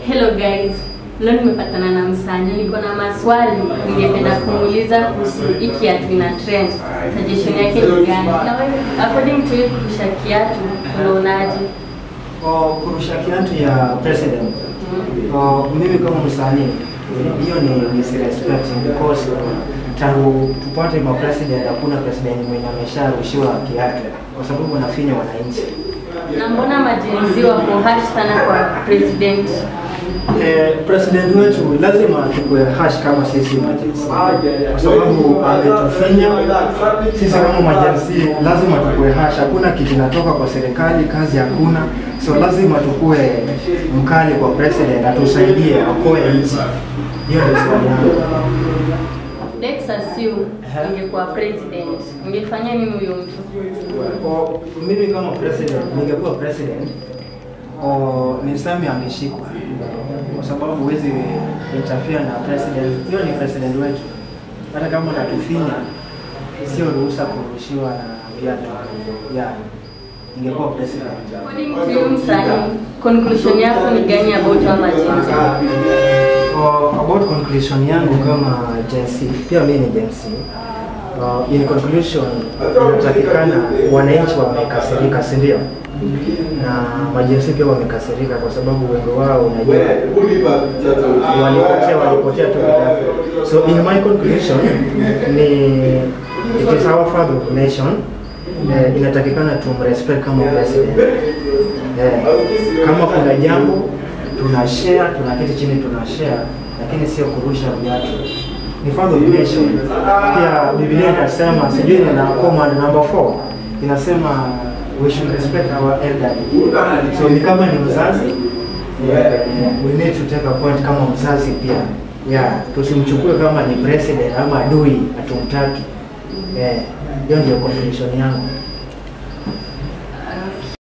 Hello guys, leo nimepatana na msanii, niko na maswali ningependa kumuuliza kuhusu hiki kiatu ina trend. Suggestion yake ni gani? Na wewe according to you kurusha kiatu unaonaje? Kurusha kiatu ya president. Mimi kama msanii hiyo ni disrespect because tangu tupate ma president hakuna president mwenye amesharushiwa kiatu kwa sababu wanafinya wananchi. Na mbona majenzi wako harsh sana kwa president? President wetu lazima tukue harsh kama sisi majenzi. Kwa sababu ametufinya sisi kama majenzi lazima tukue harsh. Hakuna kitu kinatoka kwa serikali, kazi hakuna. So lazima tukue mkali kwa president atusaidie akoe nchi. Hiyo ndio swali yangu. Let's assume ungekuwa president, ungefanya nini huyo mtu? Mimi kama president, ningekuwa president niseme angeshikwa. Kwa sababu huwezi interfere na president. Hiyo ni president wetu. Hata kama anatufinya sio ruhusa kurushiwa na viatu. Ningekuwa president. According to you msanii, conclusion yako ni gani about majenzi? About conclusion yangu kama Gen-Z, pia mimi ni Gen-Z. In conclusion, inatakikana wananchi wamekasirika, si ndio? Na majenzi pia wamekasirika kwa sababu wengi wao unajua walipotea tu bila. So in my conclusion it is our father of nation. Inatakikana tumrespect kama president. Kama kuna jambo tunashare, tunaketi chini tunashare, lakini sio kurusha viatu. Ni father of nation. Pia Biblia inasema sijui na command number 4 inasema we should respect our elderly. So ni kama ni mzazi, we need to take a point kama mzazi pia. Tusimchukue kama ni president ama adui atumtaki. Hiyo ndio conclusion yangu.